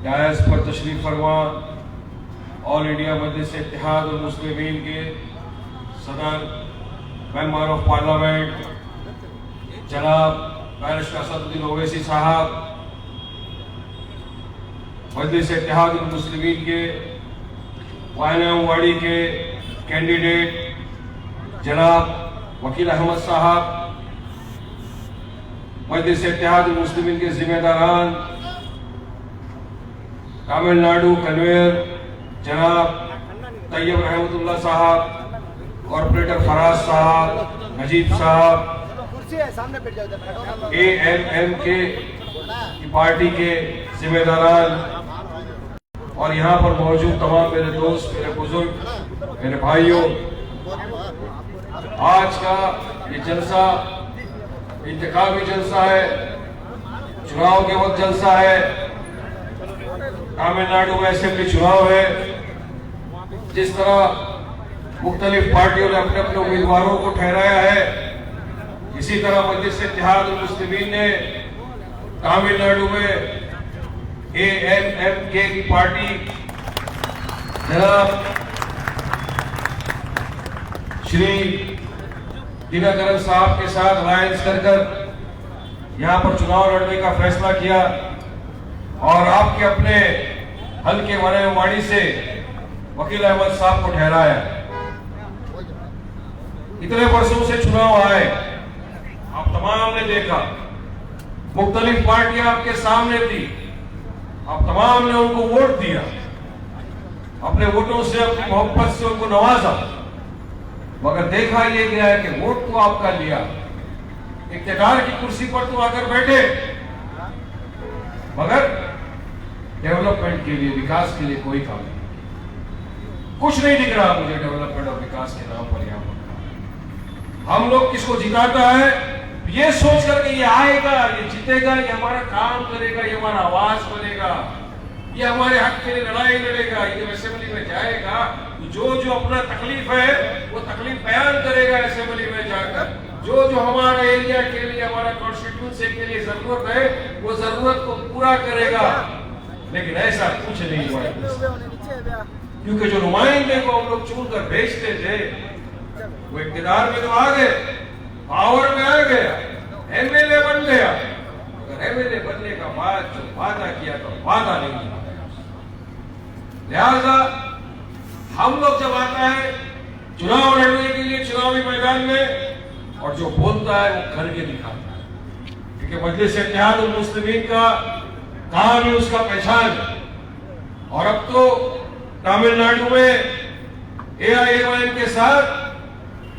DISE पर तशरीफ फरमा ऑल इंडिया मजलिस इत्तेहाद और मुस्लिमीन के सदर मेंबर ऑफ पार्लियामेंट जनाब बैरिस्टर असदुद्दीन ओवैसी साहब, मजलिस इत्तेहाद और मुस्लिमीन के वायनावाड़ी के कैंडिडेट जनाब वकील अहमद साहब, मजलिस इत्तेहाद और मुस्लिमीन के जिम्मेदारान तमिलनाडु कन्वेयर जनाब तैयब रहमतुल्लाह साहब, कॉर्पोरेटर फराज साहब, नजीब साहब, AMMK की पार्टी के जिम्मेदारान और यहाँ पर मौजूद तमाम मेरे दोस्त, मेरे बुजुर्ग, मेरे भाइयों, आज का ये जलसा इंतखाबी जलसा है, चुनाव के वक्त जलसा है। तमिलनाडु में असेंबली चुनाव है। जिस तरह मुख्तलिफ पार्टियों ने अपने अपने उम्मीदवारों को ठहराया है, इसी तरह मजलिस इत्तेहाद और मुस्लिमीन ने तमिलनाडु में AMMK की पार्टी जनाब श्री दिनकरन साहब के साथ अलायंस कर यहाँ पर चुनाव लड़ने का फैसला किया और आपके अपने हल्के वायनावाड़ी से वकील अहमद साहब को ठहराया। इतने वर्षों से चुनाव आए, आप तमाम ने देखा, मुख्तलिफ पार्टियां आपके सामने थी, आप तमाम ने उनको वोट दिया, अपने वोटों से, अपनी मोहब्बत से उनको नवाजा, मगर देखा यह गया है कि वोट तो आपका लिया, इख्तियार की कुर्सी पर तो आकर बैठे, मगर डेवलपमेंट के लिए, विकास के लिए कोई काम नहीं। कुछ नहीं दिख रहा मुझे डेवलपमेंट और विकास के नाम पर। यहाँ पर हम लोग किसको जिताता है ये सोच करके ये आएगा, ये जीतेगा, ये हमारा काम करेगा, ये हमारा आवाज बनेगा, ये हमारे हक के लिए लड़ाई लड़ेगा, ये असेंबली में जाएगा तो जो जो अपना तकलीफ है वो तकलीफ बयान करेगा असेंबली में जाकर, जो जो हमारा एरिया के लिए, हमारा कॉन्स्टिट्यूंसी के लिए जरूरत है वो जरूरत को पूरा करेगा। लेकिन ऐसा कुछ नहीं हुआ, क्योंकि जो नुमाइंदे को हम लोग चुन कर भेजते थे वो इख्तियार में तो आ गए, पावर में आ गया, MLA बन गया, अगर MLA बनने का बाद जो वादा किया तो वादा नहीं किया। लिहाजा हम लोग जब आता है चुनाव लड़ने के लिए चुनावी मैदान में और जो बोलता है वो करके दिखाता है, क्योंकि मजलिस इत्तेहाद और मुस्लिमीन का काम ही उसका पहचान है। और अब तो तमिलनाडु में AIMM के साथ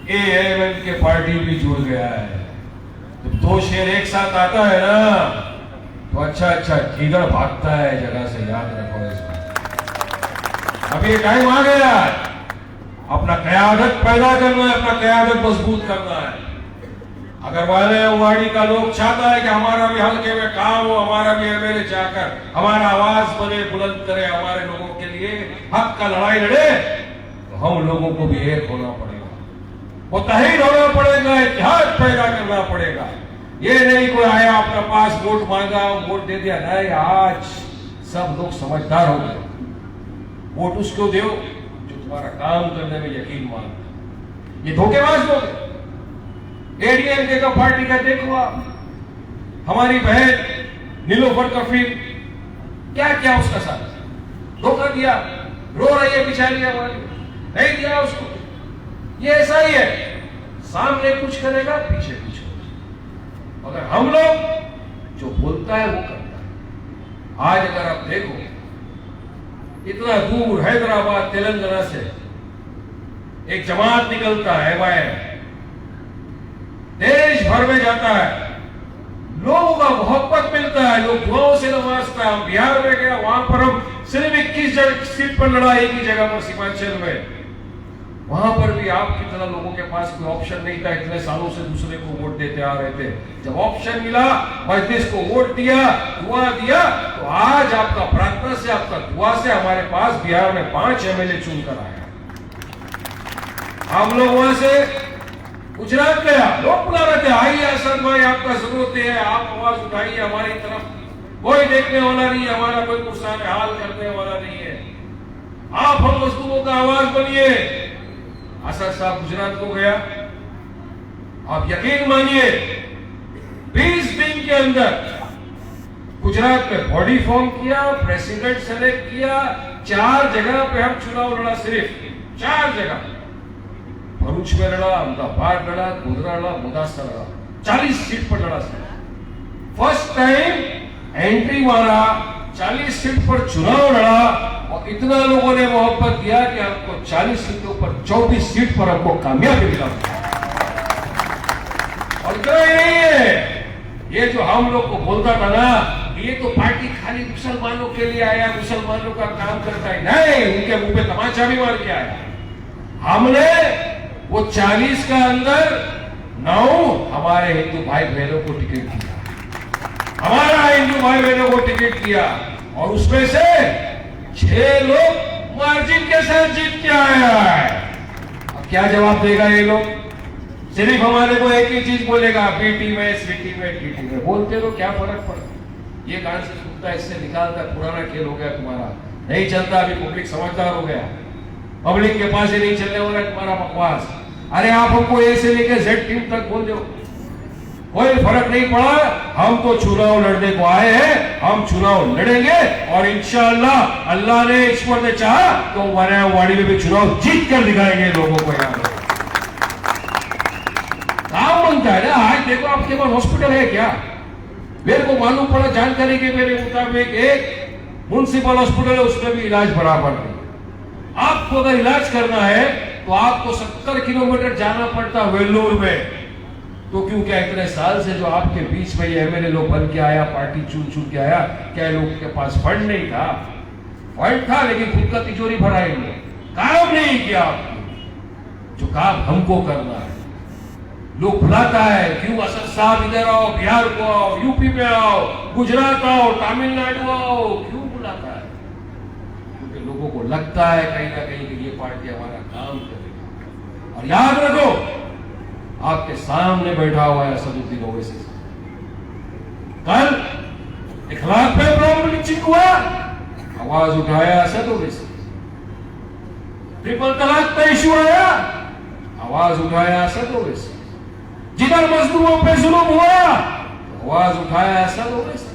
AMMK पार्टी भी जुड़ गया है। जब दो शेर एक साथ आता है ना तो अच्छा कीगड़ भागता है जगह से, याद रखो इसको। अब ये टाइम आ गया, अपना क़यादत पैदा करना है, अपना क़यादत मजबूत करना है। अगर वायनावाड़ी का लोग चाहता है कि हमारा भी हल्के में काम हो, हमारा भी MLA जाकर हमारा आवाज बने, बुलंद करे, हमारे लोगों के लिए हक का लड़ाई लड़े, तो हम लोगों को भी एक होना पड़ेगा, मुत्तहिद होना पड़ेगा, इत्तेहाद पैदा करना पड़ेगा। ये नहीं कोई आया अपने पास वोट मांगा, वोट दे दिया, नहीं। आज सब लोग समझदार हो गए। वोट उसको दो जो तुम्हारा काम करने में यकीन मानता। ये धोखेबाज लोग ADMK का पार्टी का देखो आप, हमारी बहन नीलोफर कफील, क्या क्या उसका साथ धोखा दिया, रो रही है बेचारी, हमारी नहीं दिया उसको। ये ऐसा ही है, सामने कुछ करेगा, पीछे कुछ करेगा, मगर हम लोग जो बोलता है वो करता है। आज अगर आप देखो इतना दूर हैदराबाद तेलंगाना से एक जमात निकलता है, MIM देश भर में जाता है, लोगों का मोहब्बत मिलता है, लोग दुआओं से नवाजता है। हम बिहार में गया, वहां पर हम सिर्फ 21 सीट पर लड़ा, एक ही जगह पर सीमांचल में, वहां पर भी आपकी तरह लोगों के पास कोई ऑप्शन नहीं था, इतने सालों से दूसरे को वोट देते आ रहे थे। जब ऑप्शन मिला, मजलिस को वोट दिया, दुआ दिया, तो आज आपका प्रार्थना से, आपका दुआ से हमारे पास बिहार में 5 MLA चुनकर आया। हम लोग वहां से गुजरात गया, लोग बुला रहे थे, आइए असद भाई आपका जरूरत है, आप आवाज उठाइए हमारी तरफ। कोई देखने वाला नहीं है, हमारा कोई गुस्सा में हाल करने वाला नहीं है। आप हम मजलूमों का आवाज बनिए। असद साहब गुजरात को गया, आप यकीन मानिए 20 दिन के अंदर गुजरात में बॉडी फॉर्म किया, प्रेसिडेंट सेलेक्ट किया, 4 जगह पे हम चुनाव लड़ा, सिर्फ 4 जगह। भरूच में लड़ा, अहमदाबाद लड़ा, गोधरा लड़ा, मुदासा लड़ा, 40 सीट पर लड़ा। फर्स्ट टाइम एंट्री मारा, 40 सीट पर चुनाव लड़ा और इतना लोगों ने मोहब्बत दिया कि आपको 40 सीटों पर 24 सीट पर आपको कामयाबी मिला। और इतना ही नहीं है, ये जो हम लोग को बोलता था ना, ये तो पार्टी खाली मुसलमानों के लिए आया, मुसलमानों का काम करता है, नहीं, उनके मुंह पे तमाचा भी मार के आया। हमने वो 40 का अंदर 9 हमारे हिंदू भाई बहनों को टिकट दिया, हमारा हिंदू भाई बहनों को टिकट दिया और उसमें से 6 लोग मार्जिन के साथ जीत के आया है। अब क्या जवाब देगा ये लोग? सिर्फ हमारे को एक ही चीज बोलेगा, बीटी में, स्वीटी में, टीटी में। बोलते तो क्या फर्क पड़ता, ये कान से सुनता है, इससे निकालता, पुराना खेल हो गया तुम्हारा, नहीं चलता। अभी पब्लिक समझदार हो गया, पब्लिक के पास ही नहीं चलने वाला तुम्हारा बकवास। अरे आप हमको ए से लेकर जेड टीम तक बोल दो, कोई फर्क नहीं पड़ा। हम तो चुनाव लड़ने को आए हैं, हम चुनाव लड़ेंगे और इंशाअल्लाह अल्लाह ने, ईश्वर ने चाहा तो वाड़ी में भी चुनाव जीत कर दिखाएंगे लोगों को। यहाँ काम बनता है ना। आज देखो आपके पास हॉस्पिटल है क्या? मेरे को मालूम पड़ा, जानकारी के मेरे मुताबिक एक म्युनिसिपल हॉस्पिटल है, उसमें भी इलाज बराबर नहीं। आपको अगर इलाज करना है तो आपको 70 किलोमीटर जाना पड़ता वेल्लोर में। तो क्यों, क्या इतने साल से जो आपके बीच में ये एमएलए लोग बन के आया, पार्टी चुन चुन के आया, क्या लोगों के पास फंड नहीं था? फंड था लेकिन खुद का तिजोरी भरा ही नहीं, काम नहीं किया। जो काम हमको करना है, लोग बुलाता है, क्यों असद साहब इधर आओ, बिहार को आओ, यूपी में आओ, गुजरात आओ, तमिलनाडु आओ, क्यों बुलाता है? क्योंकि लोगों को लगता है कहीं ना कहीं कि ये पार्टी हमारा काम करेगी। और याद रखो, आपके सामने बैठा हुआ है असदुद्दीन ओवैसी। कल इखलाक पे प्रॉब्लम हुआ, आवाज उठाया असद ओवैसी। ट्रिपल तलाक का इशू आया, आवाज उठाया असद ओवैसी। जिधर मजदूरों पे जुल्म हुआ, आवाज उठाया असद ओवैसी।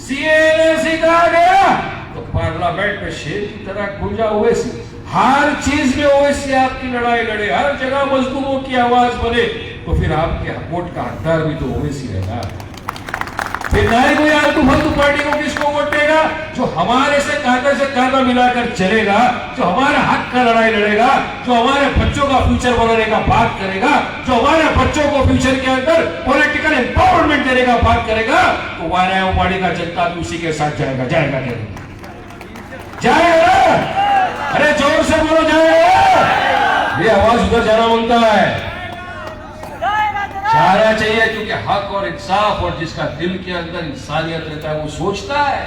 सीएनएसी कहा गया तो पार्लियामेंट में शेर की तरह गूंजा ओवैसी। हर चीज में ओवैसी आपकी लड़ाई लड़े, हर जगह मजदूरों की आवाज बने, तो फिर आपके वोट का हकदार भी तो ओवैसी रहेगा। फिर नहीं कोई आलतू फालतू पार्टी को किसको वोट देगा? जो हमारे से कांधा मिलाकर चलेगा, जो हमारे हक का लड़ाई लड़ेगा, जो हमारे बच्चों का फ्यूचर बनाने का बात करेगा, जो हमारे बच्चों को फ्यूचर के अंदर पॉलिटिकल एम्पावरमेंट देने का बात करेगा, तो वाराणसी का जनता भी उसी के साथ जाएगा। जाएगा अरे जोर से बोलो, जाएगा। ये आवाज उधर जाना बनता है, जाना चाहिए, क्योंकि हक और इंसाफ और जिसका दिल के अंदर इंसानियत रहता है, वो सोचता है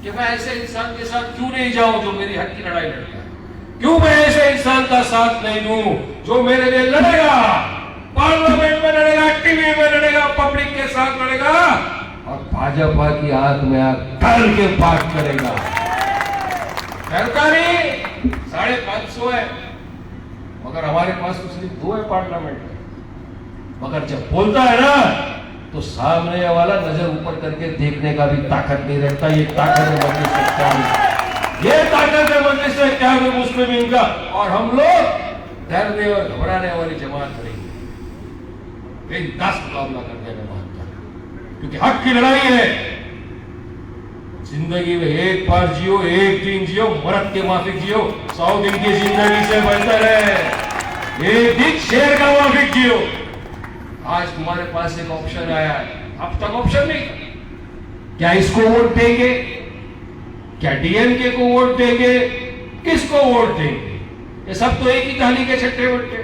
कि मैं ऐसे इंसान के साथ क्यों नहीं जाऊं जो मेरी हक की लड़ाई लड़ता है, क्यों मैं ऐसे इंसान का साथ नहीं दूं जो मेरे लिए लड़ेगा, पार्लियामेंट में लड़ेगा, टीवी में लड़ेगा, पब्लिक के साथ लड़ेगा और भाजपा की आंख में आंख डाल के बात करेगा। सरकारी 550 है, मगर हमारे पास तो सिर्फ 2 है पार्लियामेंट में। मगर जब बोलता है ना, तो सामने वाला नजर ऊपर करके देखने का भी ताकत नहीं रखता। ये ताकत है मजलिस से क्या, ये ताकत है मजलिस से क्या मुस्लिम इनका। और हम लोग डरने और घबराने वाली जमात करेंगे, बेदास मुकाबला करने में मानता है, क्योंकि हक की लड़ाई है। जिंदगी में एक बार जियो, एक दिन जियो, मरद के माफिक जियो, 100 दिन की जिंदगी से बेहतर है एक दिन शेर का माफिक जियो। आज तुम्हारे पास एक ऑप्शन आया है, अब तक ऑप्शन नहीं। क्या इसको वोट देंगे? क्या डीएमके को वोट देंगे? किसको वोट देंगे? ये सब तो एक ही कहानी के छट्टे बट्टे।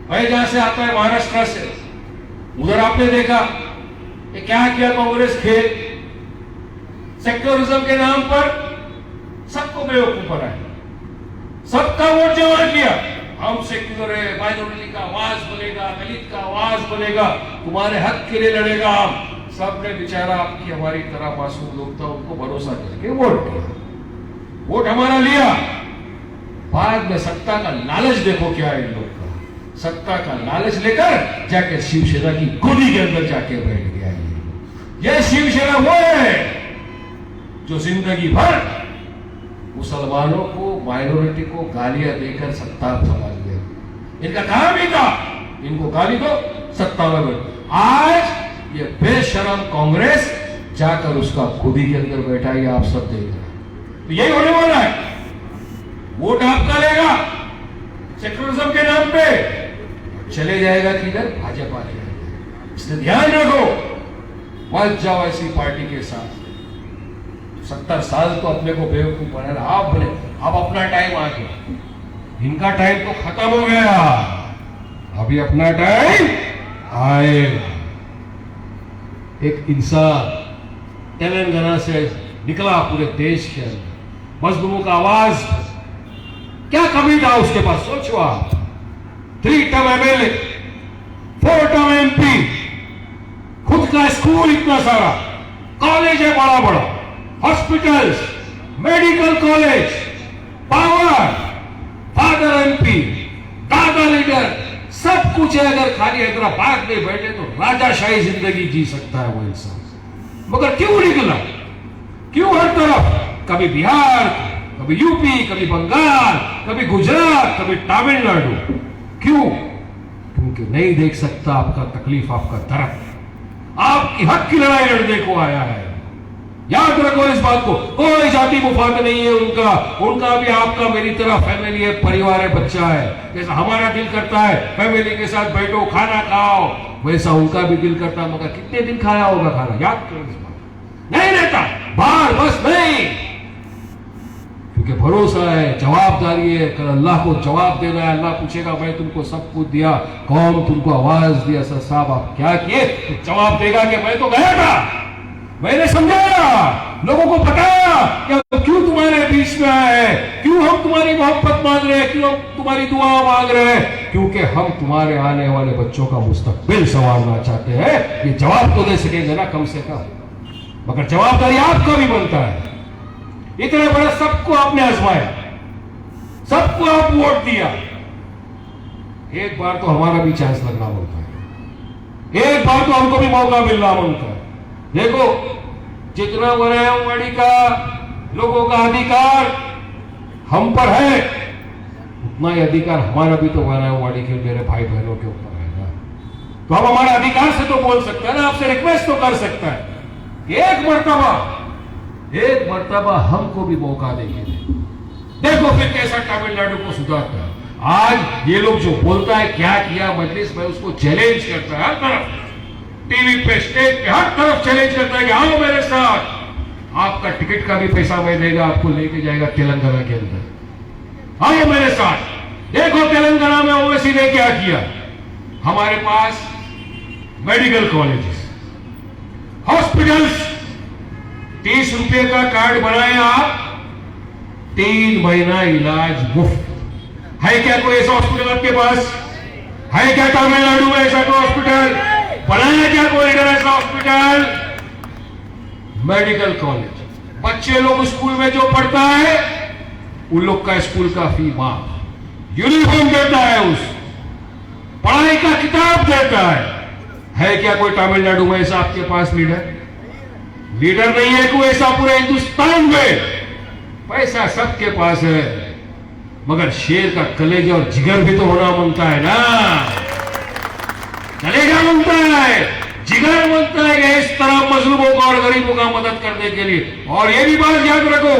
भाई जहां से आता है महाराष्ट्र से, उधर आपने देखा कि क्या किया कांग्रेस खेल, सेक्टरिज्म के नाम पर सबको बेवकूफ बनाया, सबका वोट जमा किया। हम सेक्युलर है, माइनॉरिटी का आवाज बनेगा, दलित का आवाज बनेगा, तुम्हारे हक के लिए लड़ेगा। सबने बेचारा आपकी हमारी तरह मासूम लोग था, उनको भरोसा करके वोट दिया, वोट हमारा लिया। बाद में सत्ता का लालच देखो क्या है इन लोग का, सत्ता का लालच लेकर जाके शिवसेना की गोदी के अंदर जाके बैठ गया। ये शिवसेना वो है जो जिंदगी भर मुसलमानों को, माइनॉरिटी को गालियां देकर सत्ता संभाल गए। इनका काम ही था, इनको गाली दो, सत्ता में बैठो। आज ये बेशरम कांग्रेस जाकर उसका गोदी के अंदर बैठा, ये आप सब देख रहे हैं। तो यही होने वाला है, वोट आपका लेगा सेक्युलरिज्म के नाम पे, चले जाएगा किधर, भाजपा के। इसलिए ध्यान रखो, मत जाओ ऐसी पार्टी के साथ। 70 साल तो अपने को बेवकूफ बना, आप बोले अब अपना टाइम आ गया, इनका टाइम तो खत्म हो गया, अभी अपना टाइम आएगा। एक इंसान तेलंगाना से निकला पूरे देश के अंदर, मजलूमों का आवाज, क्या कमी था उसके पास, सोचो आप। 3 टर्म एमएलए, 4 टर्म एमपी, खुद का स्कूल इतना सारा, कॉलेज है बड़ा बड़ा, hospitals, medical college, power, father MP, दादा लीडर, सब कुछ है। अगर खाली हैदराबाद में बैठे तो राजाशाही जिंदगी जी सकता है वो इंसान, मगर क्यों निकला, क्यों हर तरफ, कभी बिहार, कभी यूपी, कभी बंगाल, कभी गुजरात, कभी तमिलनाडु, क्यों? क्योंकि नहीं देख सकता आपका तकलीफ, आपका दर्द, आपकी हक की लड़ाई लड़ने को आया है। याद रखो इस बात को, कोई जाति मुफाद नहीं है उनका, उनका भी आपका मेरी तरह फैमिली है, परिवार है, बच्चा है। जैसा हमारा दिल करता है फैमिली के साथ बैठो खाना खाओ, वैसा उनका भी दिल करता है, मगर कितने दिन खाया होगा खाना, याद करो इस बात। नहीं रहता बाहर, बस नहीं, क्योंकि भरोसा है, जवाबदारी है, कल अल्लाह को जवाब देना है। अल्लाह पूछेगा मैं तुमको सब कुछ दिया, कौम तुमको आवाज दिया, सर साहब आप क्या किए, तो जवाब देगा कि मैं तो गया था, मैंने समझाया, लोगों को बताया कि क्यों तुम्हारे बीच में आए हैं, क्यों हम तुम्हारी मोहब्बत मांग रहे हैं, क्यों तुम्हारी दुआ मांग रहे हैं, क्योंकि हम तुम्हारे आने वाले बच्चों का मुस्तकबिल संवारना चाहते हैं। ये जवाब तो दे सकेंगे ना कम से कम, मगर जवाबदारी आपका भी बनता है। इतने बड़े सबको आपने आजमाया, सबको आप वोट दिया, एक बार तो हमारा भी चांस लगना बनता है, एक बार तो हमको भी मौका मिलना बनता है। देखो जितना वरायवाड़ी का लोगों का अधिकार हम पर है, उतना ही अधिकार हमारा भी तो वरायवाड़ी के मेरे भाई बहनों के ऊपर है ना। तो हम हमारे अधिकार से तो बोल सकते हैं ना, आपसे रिक्वेस्ट तो कर सकता है, एक मर्तबा हमको भी मौका देंगे। देखो फिर कैसा तमिलनाडु को सुधारता है। आज ये लोग जो बोलता है क्या किया मजलिस में, उसको चैलेंज करता है, हर तरफ टीवी पे, स्टेज पे, हर तरफ चैलेंज करता है कि आओ मेरे साथ, आपका टिकट का भी पैसा मैं देगा, आपको लेके जाएगा तेलंगाना के अंदर, आओ मेरे साथ। देखो तेलंगाना में ओवैसी ने क्या किया, हमारे पास मेडिकल कॉलेजेस, हॉस्पिटल्स, 30 रुपए का कार्ड बनाए आप, 3 महीना इलाज मुफ्त। है क्या कोई ऐसा हॉस्पिटल आपके पास? है क्या तमिलनाडु में ऐसा कोई हॉस्पिटल बनाया? क्या कोई इधर ऐसा हॉस्पिटल? मेडिकल कॉलेज, बच्चे लोग स्कूल में जो पढ़ता है उन लोग का स्कूल का फी माफ, यूनिफॉर्म देता है, उस पढ़ाई का किताब देता है क्या कोई तमिलनाडु में ऐसा आपके पास लीडर? लीडर नहीं है कोई ऐसा पूरे हिंदुस्तान में। पैसा सबके पास है, मगर शेर का कलेजा और जिगर भी तो होना बनता है ना। कलेजा बनता है, जिगर बनता है कि इस तरह मजलूमों को और गरीबों का मदद करने के लिए। और ये भी बात याद रखो,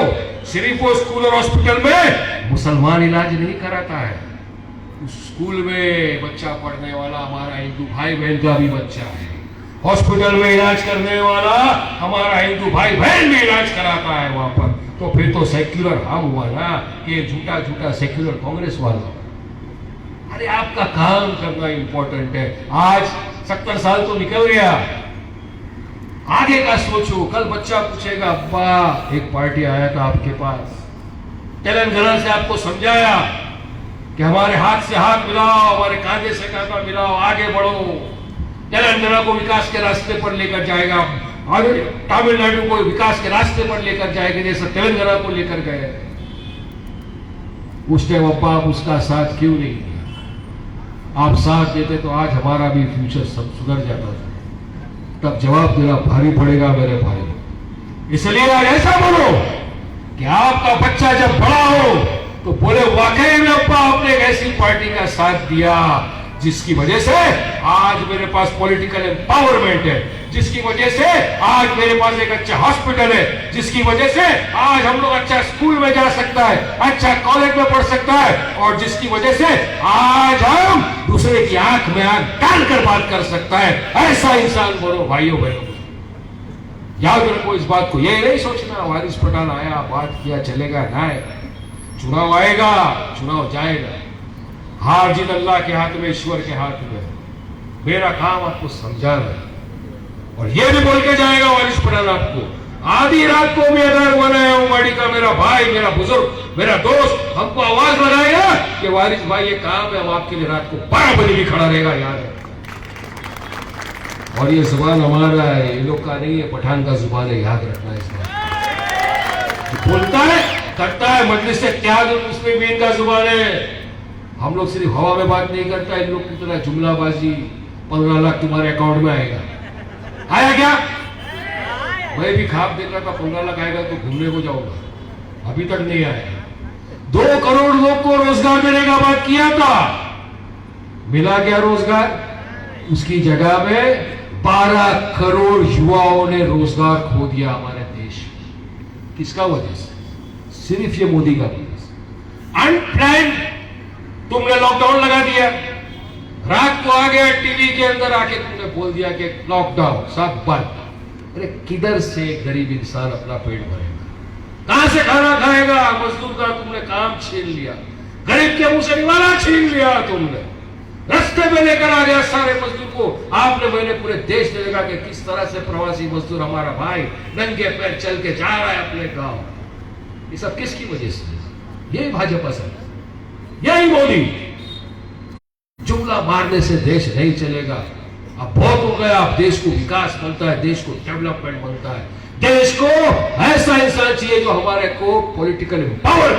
सिर्फ वो स्कूल और हॉस्पिटल में मुसलमान इलाज नहीं कराता है, उस स्कूल में बच्चा पढ़ने वाला हमारा हिंदू भाई बहन का भी बच्चा है, हॉस्पिटल में इलाज करने वाला हमारा हिंदू भाई बहन भी इलाज कराता है वहां पर। तो फिर तो सेक्युलर हम हुआ ना कि झूठा झूठा सेक्युलर कांग्रेस वाला। अरे आपका काम करना इंपॉर्टेंट है। आज 70 साल तो निकल गया, आगे का सोचो। कल बच्चा पूछेगा अब्बा एक पार्टी आया था आपके पास, तेलंगाना से आपको समझाया कि हमारे हाथ से हाथ मिलाओ, हमारे कांधे से कांधा मिलाओ, आगे बढ़ो। तेलंगाना को विकास के रास्ते पर लेकर जाएगा, आगे तमिलनाडु को विकास के रास्ते पर लेकर जाएंगे जैसा तेलंगाना को लेकर गए। उस टाइम अब्बा आप उसका साथ क्यों नहीं दिया? आप साथ देते तो आज हमारा भी फ्यूचर सब सुधर जाता था। तब जवाब देना भारी पड़ेगा मेरे भाई। इसलिए आज ऐसा बोलो कि आपका बच्चा जब बड़ा हो तो बोले वाकई में अब्बा आपने एक ऐसी पार्टी का साथ दिया जिसकी वजह से आज मेरे पास पॉलिटिकल एम्पावरमेंट है, जिसकी वजह से आज मेरे पास एक अच्छा हॉस्पिटल है, जिसकी वजह से आज हम लोग अच्छा स्कूल में जा सकता है, अच्छा कॉलेज में पढ़ सकता है, और जिसकी वजह से आज हम दूसरे की आंख में आंख डालकर बात कर सकता है। ऐसा इंसान बनो भाइयों बहनों। याद रखो इस बात को, ये नहीं सोचना वारिस पठान आया बात किया चलेगा ना। चुनाव आएगा, चुनाव जाएगा। हार जीत अल्लाह के हाथ में, ईश्वर के हाथ में। मेरा काम आपको समझाना है और ये भी बोल के जाएगा वारिस पठान आपको। आधी रात को भी अगर बनाया उमाड़ी का मेरा भाई, मेरा बुजुर्ग, मेरा दोस्त हमको आवाज लगाएगा कि वारिस भाई ये काम है, हम आपके लिए रात को 12 बजे भी खड़ा रहेगा। याद है। और ये जुबान हमारा है, ये लोग का नहीं है, पठान का जुबान है। याद रखना है। इसमें बोलता है, करता है, मजलिस से त्याग मुस्लिमीन का जुबान है। हम लोग सिर्फ हवा में बात नहीं करता, इन लोग की तरह जुमलाबाजी 15 लाख तुम्हारे अकाउंट में आएगा। आया क्या? मैं भी ख्वाब देख रहा था 15 लाख आएगा तो घूमने को जाऊंगा, अभी तक नहीं आया। 2 करोड़ लोग को रोजगार देने का बात किया था, मिला क्या रोजगार? उसकी जगह में 12 करोड़ युवाओं ने रोजगार खो दिया हमारे देश में। किसका वजह से? सिर्फ ये मोदी का वजह से। अनप्लान्ड तुमने लॉकडाउन लगा दिया, रात को आ गया टीवी के अंदर आके तुमने बोल दिया कि लॉकडाउन सब बंद। अरे किधर से गरीब इंसान अपना पेट भरेगा? कहां से खाना खाएगा? मजदूर का तुमने काम छीन लिया, गरीब के मुंह से निवाला छीन लिया तुमने, रास्ते में लेकर आ गया सारे मजदूर को। आपने मैंने पूरे देश में देखा कि किस तरह से प्रवासी मजदूर हमारा भाई नंगे पैर चल के जा रहा है अपने गांव। ये सब किसकी वजह से? यही भाजपा सरकार, यही मोदी। जुमला मारने से देश नहीं चलेगा। अब बहुत हो गया। अब देश को विकास बनता है, देश को डेवलपमेंट बनता है, देश को ऐसा इंसान चाहिए जो हमारे को पॉलिटिकल पावर।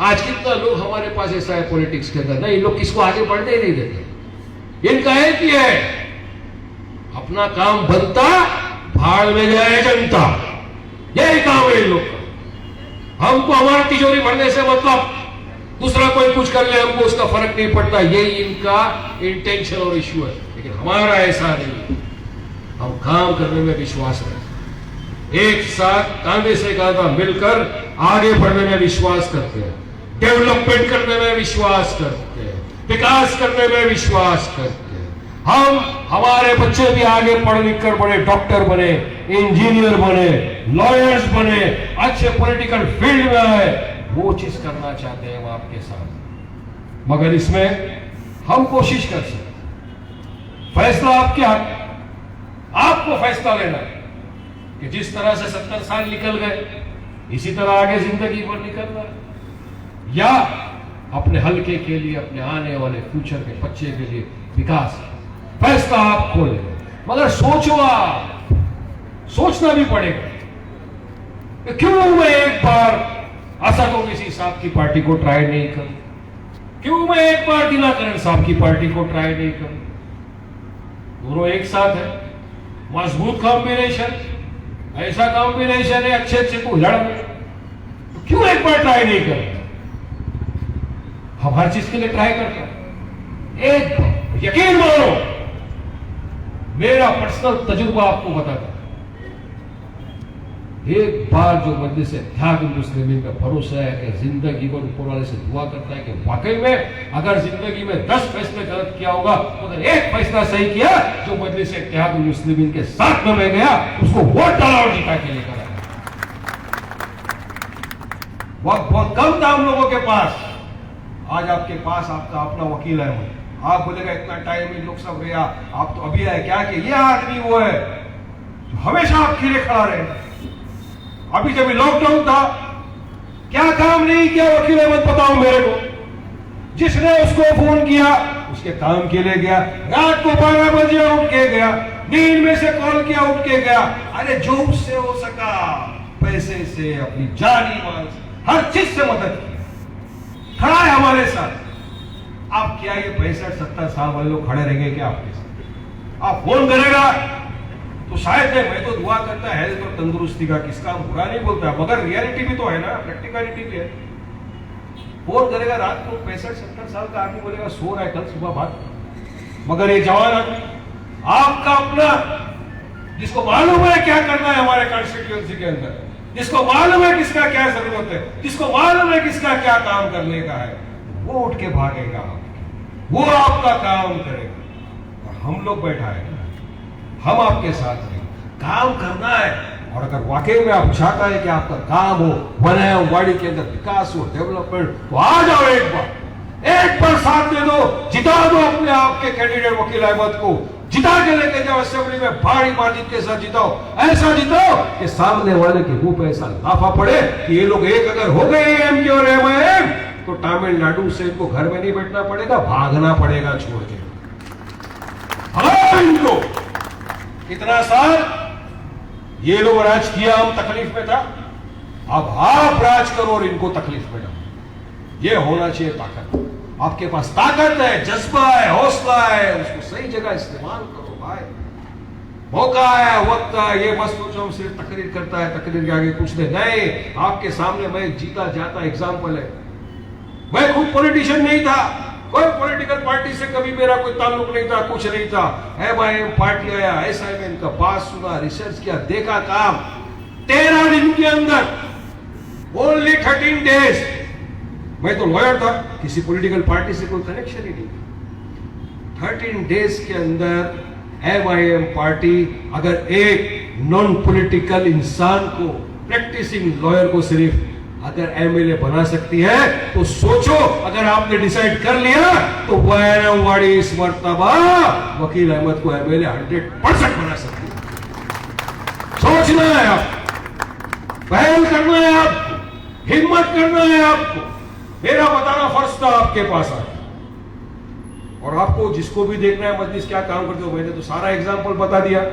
आज कितना लोग हमारे पास ऐसा है पॉलिटिक्स के अंदर, नहीं लोग किसको आगे बढ़ने ही नहीं देते। इनका एक ही है, अपना काम बनता भाड़ में जाए जनता, यही काम है इन लोग का। हमको हमारा तिजोरी भरने से मतलब दूसरा कोई कुछ कर ले हमको उसका फर्क नहीं पड़ता, यही इनका इंटेंशन और इश्यू है। लेकिन हमारा ऐसा नहीं, हम काम करने में विश्वास रखते हैं, एक साथ कांधे से कांधा मिलकर आगे बढ़ने में विश्वास करते हैं, डेवलपमेंट करने में विश्वास करते हैं, विकास करने में विश्वास करते हैं। हम हमारे बच्चे भी आगे पढ़ लिख कर बने, डॉक्टर बने, इंजीनियर बने, लॉयर्स बने, अच्छे पॉलिटिकल फील्ड में आए, वो चीज करना चाहते हैं हम आपके साथ। मगर इसमें हम कोशिश कर सकते, फैसला आपके हाथ, आपको फैसला लेना है कि जिस तरह से 70 साल निकल गए इसी तरह आगे जिंदगी पर निकलना है, या अपने हल्के के लिए, अपने आने वाले फ्यूचर के बच्चे के लिए विकास। फैसला आपको लेना, मगर सोचो, आप सोचना भी पड़ेगा। क्यों मैं एक बार असद ओवैसी साहब की पार्टी को ट्राई नहीं करूं? क्यों मैं एक बार दिनाकरण साहब की पार्टी को ट्राई नहीं करूं? दोनों एक साथ है, मजबूत कॉम्बिनेशन, ऐसा कॉम्बिनेशन है अच्छे को लड़ में, तो क्यों एक बार ट्राई नहीं करते? हम हर चीज के लिए ट्राई करते हैं। एक यकीन मानो, मेरा पर्सनल तजुर्बा आपको बताता, एक बार जो मजलिस इत्तेहादुल मुस्लिमीन का भरोसा है कि जिंदगी भर ऊपर वाले से दुआ करता है कि वाकई में अगर जिंदगी में 10 फैसले गलत किया होगा तो अगर एक फैसला सही किया, जो मजलिस इत्तेहादुल मुस्लिमीन के साथ में मैं गया उसको वोट डाला और जिता के लेकर आया। वक्त बहुत कम था हम लोगों के पास, आज आपके पास आपका अपना वकील है। आप बोलेगा इतना टाइम इन लोग सब गया, आप तो अभी आए क्या कि ये आदमी वो है जो हमेशा आपके लिए खड़ा रहेगा। अभी जब लॉकडाउन था क्या काम नहीं किया वकील अहमद, बताओ मेरे को। जिसने उसको फोन किया उसके काम के लिए गया, रात को 12 बजे उठ के गया, नींद में से कॉल किया, उठ के गया, अरे जो उससे हो सका पैसे से, अपनी जानी माल से, हर चीज से मदद की, खड़ा है हमारे साथ। आप क्या ये 65-70 साल वाले लोग खड़े रहेंगे क्या आपके साथ? आप फोन करेगा तो शायद मैं तो दुआ करता है हेल्थ और तंदुरुस्ती का, किसका हम बुरा नहीं बोलता, मगर रियलिटी भी तो है ना, प्रैक्टिकलिटी भी है। फोन करेगा रात को, 65-70 साल का आदमी बोलेगा सो रहा है, कल सुबह बात, मगर ये जवान आदमी आपका अपना, जिसको मालूम है क्या करना है हमारे कॉन्स्टिट्यूएंसी के अंदर, जिसको मालूम है किसका क्या जरूरत है, जिसको मालूम है किसका क्या काम करने का है, वो उठ के भागेगा, वो आपका काम करेगा। और हम लोग बैठा है, हम आपके साथ हैं, काम करना है। और अगर वाकई में आप चाहता है कि आपका काम हो, बनायावाड़ी के अंदर विकास हो, डेवलपमेंट, तो आ जाओ, एक बार साथ दे दो, जिता दो अपने आपके कैंडिडेट वकील अहमद को, जिता के लेके जाओ असेंबली में, भारी मार्जिन के साथ जिताओ, ऐसा जिताओ कि सामने वाले के मुंह पे ऐसा लाफा पड़े कि ये लोग एक अगर हो गए एमके और एमआईएम, तो तमिलनाडु से इनको घर में नहीं बैठना पड़ेगा, भागना पड़ेगा छोड़ के। इनको इतना साल ये लोग राज किया, हम तकलीफ में था, अब आप राज करो और इनको तकलीफ में डालो। ये होना चाहिए ताकत। आपके पास ताकत है, जज्बा है, हौसला है, उसको सही जगह इस्तेमाल करो भाई। मौका है, वक्त है, ये मत सोचो हम सिर्फ तकरीर करता है, तकरीर के आगे कुछ नहीं। आपके सामने मैं जीता जाता एग्जाम्पल है। मैं खुद पॉलिटिशियन नहीं था, कोई पॉलिटिकल पार्टी से कभी मेरा कोई ताल्लुक नहीं था, कुछ नहीं था। एमआईएम पार्टी आया, एसआईएम का पास सुना, रिसर्च किया, देखा काम 13 दिन के अंदर, ओनली 13 डेज। मैं तो लॉयर था, किसी पॉलिटिकल पार्टी से कोई कनेक्शन ही नहीं। 13 डेज के अंदर एमआईएम पार्टी अगर एक नॉन पॉलिटिकल इंसान को, प्रैक्टिसिंग लॉयर को सिर्फ अगर एमएलए बना सकती है, तो सोचो अगर आपने डिसाइड कर लिया तो बनायावाड़ी इस मर्तबा वकील अहमद को एमएलए 100% बना सकती है। सोचना है आपको, पहल करना है आपको, हिम्मत करना है आपको। मेरा बताना फर्ज था आपके पास आके। और आपको जिसको भी देखना है मजलिस क्या काम करते हो, मैंने तो सारा एग्जाम्पल बता दिया।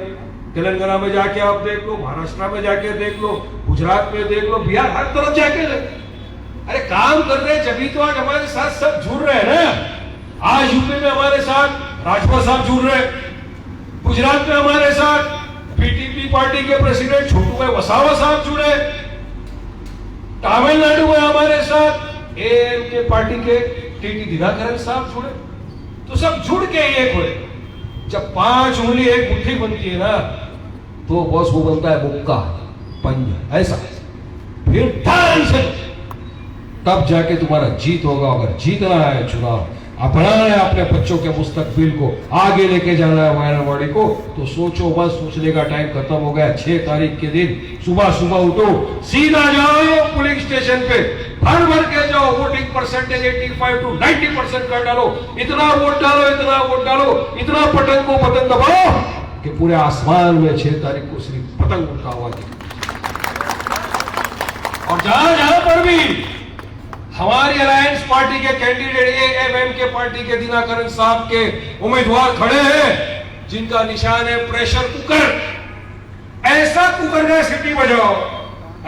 तेलंगाना में जाके आप देख लो, महाराष्ट्र में जाके देख लो, गुजरात में देख लो, बिहार, हर तरफ जाके अरे काम कर रहे हैं, जभी तो आज हमारे साथ सब जुड़ रहे हैं ना। आज यूपी में हमारे साथ राजभर साहब जुड़ रहे हैं, गुजरात में हमारे साथ पीटीपी पार्टी के प्रेसिडेंट छोटू भाई वसावा साहब जुड़े, तमिलनाडु में हमारे साथ एएमके पार्टी के टीटी दिवाकरन साहब जुड़े। तो सब जुड़ के एक हुए। जब 5 उंगली एक मुट्ठी बनती है ना, तो बस वो बनता है मुक्का, पंजा, ऐसा। फिर ध्यान से तब जाके तुम्हारा जीत होगा। अगर जीतना है चुनाव, अपनाना है अपने बच्चों के मुस्तकबिल को, आगे लेके जाना है बनायावाड़ी को, तो सोचो बस। सोचने का टाइम खत्म हो गया। 6 तारीख के दिन सुबह सुबह उठो, सीधा जाओ पुलिंग स्टेशन पे, भर के जाओ। वोटिंग परसेंटेज 85 to 90% कर डालो। इतना वोट डालो, इतना वोट डालो, इतना पतंग को बटन दबाओ कि पूरे आसमान में 6 तारीख को सिर्फ पतंग उड़ता हुआ दिखे। और जहां जहां पर भी हमारी अलायंस पार्टी के कैंडिडेट, एएमएम के पार्टी के दिवाकरन साहब के उम्मीदवार खड़े हैं, जिनका निशान है प्रेशर कुकर, ऐसा कुकर का सीटी बजाओ,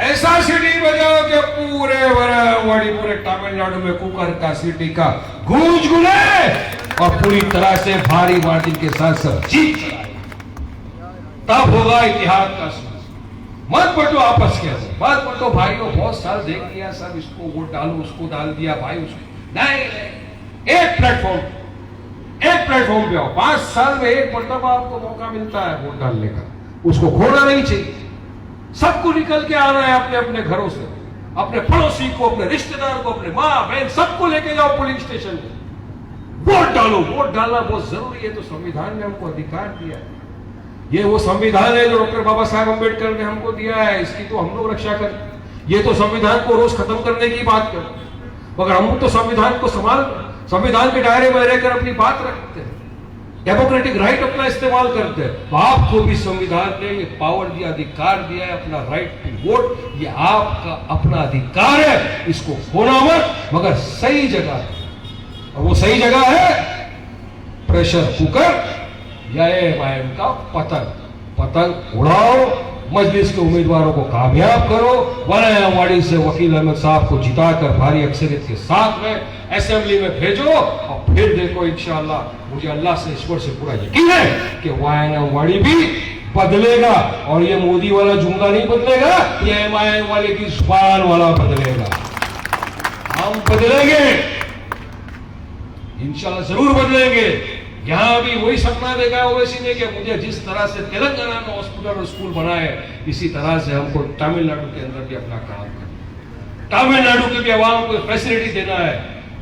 ऐसा सीटी बजाओ कि पूरे बनायावाड़ी, पूरे तमिलनाडु में कुकर का सीटी का गूंज गुले और पूरी तरह से भारी मार्जिन के साथ सब जीत चलाए। तब होगा इतिहास का सूरज। मत बटो आपस के अंदर, मत बटो भाइयों, बहुत साल देख लिया सब, इसको वोट डालो, उसको डाल दिया भाई, उसको नहीं। एक प्लेटफॉर्म पे आओ। 5 साल में एक मरतबा आपको मौका मिलता है वोट डालने का, उसको खोना नहीं चाहिए। सबको निकल के आना है अपने अपने घरों से, अपने पड़ोसी को, अपने रिश्तेदार को, अपने माँ बहन, सबको लेके जाओ पुलिंग स्टेशन पे, वोट डालो। वोट डालना बहुत जरूरी है, तो संविधान ने हमको अधिकार दिया है। ये वो संविधान है जो डॉक्टर बाबा साहेब अम्बेडकर ने हमको दिया है, इसकी तो हम लोग रक्षा करें। ये तो संविधान को रोज खत्म करने की बात कर, मगर हम तो संविधान को संविधान के दायरे में रहकर अपनी बात रखते हैं, डेमोक्रेटिक राइट अपना इस्तेमाल करते हैं। तो आपको भी संविधान ने ये पावर दिया, अधिकार दिया है, अपना राइट टू वोट, ये आपका अपना अधिकार है। इसको खोना मत, मगर सही जगह है। और वो सही जगह है प्रेशर कुकर या एएमआईएम का पतंग उड़ाओ, मजलिस के उम्मीदवारों को कामयाब करो, वाड़ी से वकील अहमद साहब को जिताकर भारी अक्सरियत के साथ में असेंबली में भेजो और फिर देखो इंशाअल्लाह। मुझे अल्लाह से, ईश्वर से पूरा यकीन है कि वाड़ी भी बदलेगा और ये मोदी वाला जुमला नहीं बदलेगा, ये एमआईएम वाले की जुबान वाला बदलेगा। हम बदलेंगे इंशाअल्लाह, जरूर बदलेंगे। यहां भी वही सपना देखा है ओवैसी ने कि मुझे जिस तरह से तेलंगाना में हॉस्पिटल और स्कूल बना है, इसी तरह से हमको तमिलनाडु के अंदर भी अपना काम करना, तमिलनाडु की भी आवाम को फैसिलिटी देना है,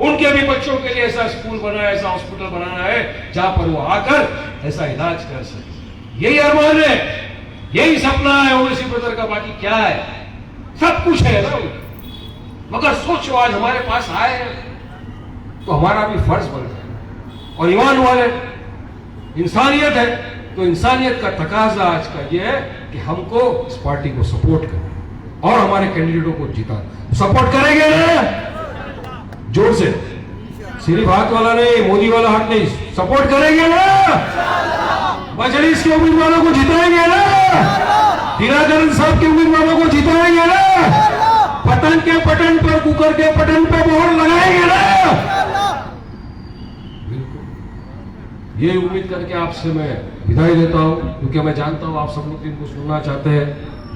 उनके भी बच्चों के लिए ऐसा स्कूल बनाना है, ऐसा हॉस्पिटल बनाना है जहां पर वो आकर ऐसा इलाज कर सके। यही अरमान है, यही सपना है ओवैसी ब्रदर का। बाकी क्या है, सब कुछ है ना, मगर सोचो आज हमारे पास आए तो हमारा भी फर्ज बनता है। और ईमान वाले इंसानियत है, तो इंसानियत का तकाजा आज का ये है कि हमको इस पार्टी को सपोर्ट करें और हमारे कैंडिडेटों को जिता। सपोर्ट करेंगे ना, जोर से, सिर्फ हाथ वाला नहीं, मोदी वाला हाथ नहीं, सपोर्ट करेंगे ना, मजलिस के उम्मीदवारों को जिताएंगे ना, दिनाकरण साहब के उम्मीदवारों को जिताएंगे ना, पतंग के पटन पर, कुकर के पटन पर मोहर लगाएंगे ना। ये उम्मीद करके आपसे मैं विदाई देता हूं, क्योंकि मैं जानता हूं आप सब लोग इनको सुनना चाहते हैं,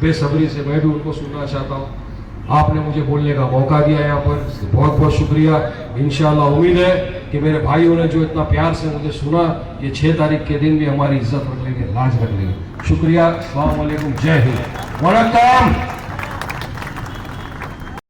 बेसब्री से मैं भी उनको सुनना चाहता हूं। आपने मुझे बोलने का मौका दिया यहाँ पर, बहुत बहुत शुक्रिया। इंशाअल्लाह उम्मीद है कि मेरे भाइयों ने जो इतना प्यार से मुझे सुना, ये 6 तारीख के दिन भी हमारी इज्जत रख लेंगे, लाज रख लेंगे। शुक्रिया, अस्सलाम वालेकुम, जय हिंद, वनक्कम।